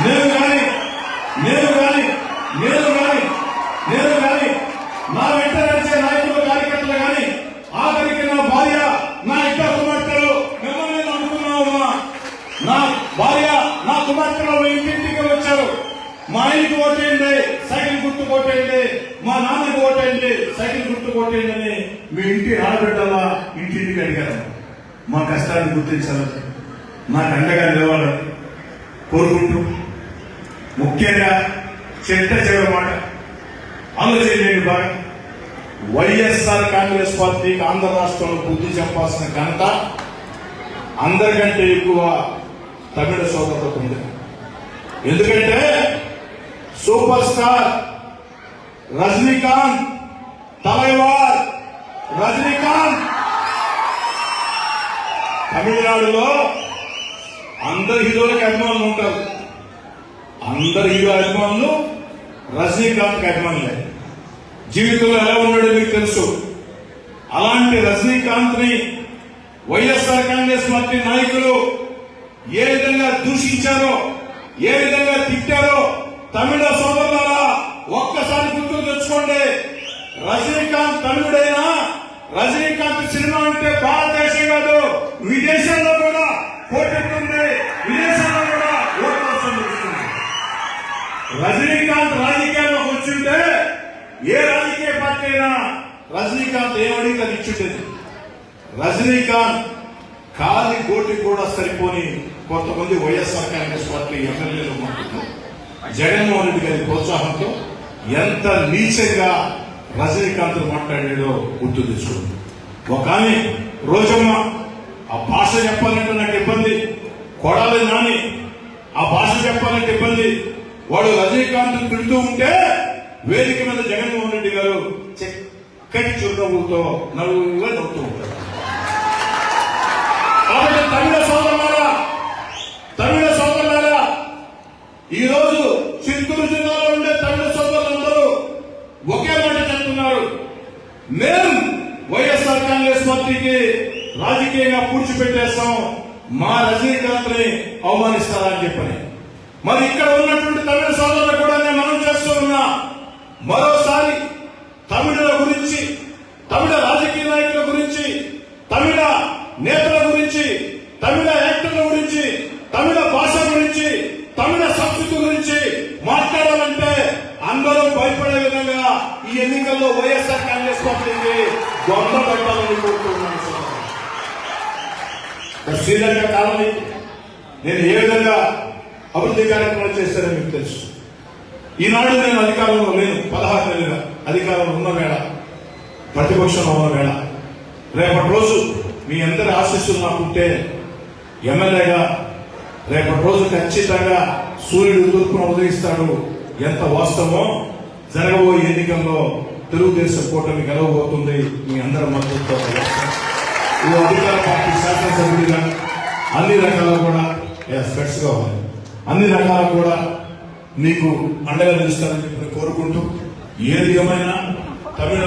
నేను కానీ నా వెంట నడిచే నాయకులు కార్యకర్తలు కానీ ఆఖరికి నా భార్య నా ఇద్దరు కుమార్తెలు మిమ్మల్ని అనుకున్నావమ్మా. నా భార్య నా కుమార్తెలు ఇంటింటికి వచ్చారు. మా ఆయనకి ఓటేయండి, సైకిల్ గుర్తు కొట్టేయండి, మా నాన్నకి ఓటేయండి, సైకిల్ గుర్తు కొట్టేయండి అని మీ ఇంటి ఆడబిడ్డలా ఇంటింటికి అడిగారు. మా కష్టాన్ని గుర్తించాలని, నాకు అండగా నిలవాలని కోరుకుంటూ, ముఖ్యంగా చెట్ట చివరి మాట ఆలోచించండి బాగా. వైఎస్ఆర్ కాంగ్రెస్ పార్టీకి ఆంధ్ర రాష్ట్రంలో బుద్ధి చెప్పాల్సిన ఘనత అందరికంటే ఎక్కువ తమిళ సోదరులకు ఉంది. ఎందుకంటే సూపర్ స్టార్ రజనీకాంత్, తలైవార్ రజనీకాంత్ తమిళనాడులో అందరు హీరోలకు అభిమానులు ఉంటారు. అందరు హీరో అభిమానులు రజనీకాంత్ అభిమానులే. జీవితంలో ఎలా ఉన్నాడో మీకు తెలుసు. అలాంటి రజనీకాంత్ ని వైఎస్ఆర్ కాంగ్రెస్ పార్టీ నాయకులు ఏ విధంగా దూషించారో, ఏ విధంగా తిట్టారో తమిళ సోదరులారా ఒక్కసారి గుర్తు తెచ్చుకోండి. రజనీకాంత్ తమిళుడైనా రజనీకాంత్ సినిమా అంటే భారతదేశం కాదు, విదేశాల్లో కూడా పోటెత్తుంది, విదేశాల్లో కూడా ఓట్ల వస్తుంది. రజనీకాంత్ రాజకీయాల్లోకి వచ్చింటే ఏ రాజకీయ పార్టీ అయినా రజనీకాంత్ ఏమడిగితే అది ఇచ్చుండేది. రజనీకాంత్ కాలి కోటి కూడా సరిపోని కొంతమంది వైఎస్ఆర్ కాంగ్రెస్ పార్టీ ఎమ్మెల్యేలు మాట్లాడుతూ జగన్మోహన్ రెడ్డి గారి ప్రోత్సాహంతో ఎంత నీచంగా రజనీకాంత్ మాట్లాడాడో గుర్తు తెచ్చుకుంది. ఒక ఆమె రోజమ్మ ఆ భాష చెప్పాలంటే నాకు ఇబ్బంది, కొడాలి నాని ఆ భాష చెప్పాలంటే ఇబ్బంది. వాడు రజనీకాంత్ తిడుతూ ఉంటే వేదిక మీద జగన్మోహన్ రెడ్డి గారు చక్కటి చిరునవ్వుతో నవ్వుగా నవ్వుతూ ఉంటారు. కాబట్టి తమిళ సోదరులారా ఈ రోజు చిత్తూరు జిల్లాలో ఉండే తమిళ సోదరులందరూ ఒకే మాట చెప్తున్నారు, మేము వైఎస్ఆర్ కాంగ్రెస్ పార్టీకి రాజకీయంగా పూడ్చిపెట్టేస్తాం, మా రజనీకాంత్ ని అవమానిస్తారని చెప్పని. మరి ఇక్కడ ఉన్నటువంటి తమిళ సోదరులు కూడా నేను మనం చేస్తూ ఉన్నా, మరోసారి తమిళుల గురించి, తమిళ రాజకీయ నాయకుల గురించి, తమిళ నేతల గురించి, తమిళ యాక్టర్ల గురించి, తమిళ భాష గురించి, తమిళ సంస్కృతి గురించి మాట్లాడాలంటే అందరూ భయపడే విధంగా ఈ ఎన్నికల్లో వైఎస్ఆర్ కాంగ్రెస్ పార్టీకి దొంగ పెట్టాలని కోరుతున్నాను. శ్రీలంక కాలనీ నేను ఏ విధంగా అభివృద్ధి కార్యక్రమాలు చేస్తారో మీకు తెలుసు. ఈనాడు నేను అధికారంలో లేను, 16 నెలలుగా అధికారంలో ఉన్న వేళ, ప్రతిపక్షంలో ఉన్న వేళ, రేపటి రోజు మీ అందరి ఆశీస్సులు నాకుంటే ఎమ్మెల్యేగా రేపటి రోజు ఖచ్చితంగా సూర్యుడు తూర్పున ఉదయిస్తాడు. ఎంత వాస్తవమో జరగబోయే ఎన్నికల్లో తెలుగుదేశం కూటమి గెలవబోతుంది మీ అందరి మద్దతుతో. అధికార పార్టీ శాసనసభ్యుడిగా అన్ని రకాలు కూడా స్పెట్స్ గా ఉన్నాయి, అన్ని రకాలు కూడా మీకు అండగా నిలుస్తారని చెప్పి కోరుకుంటూ, ఏది ఏమైనా తమిళ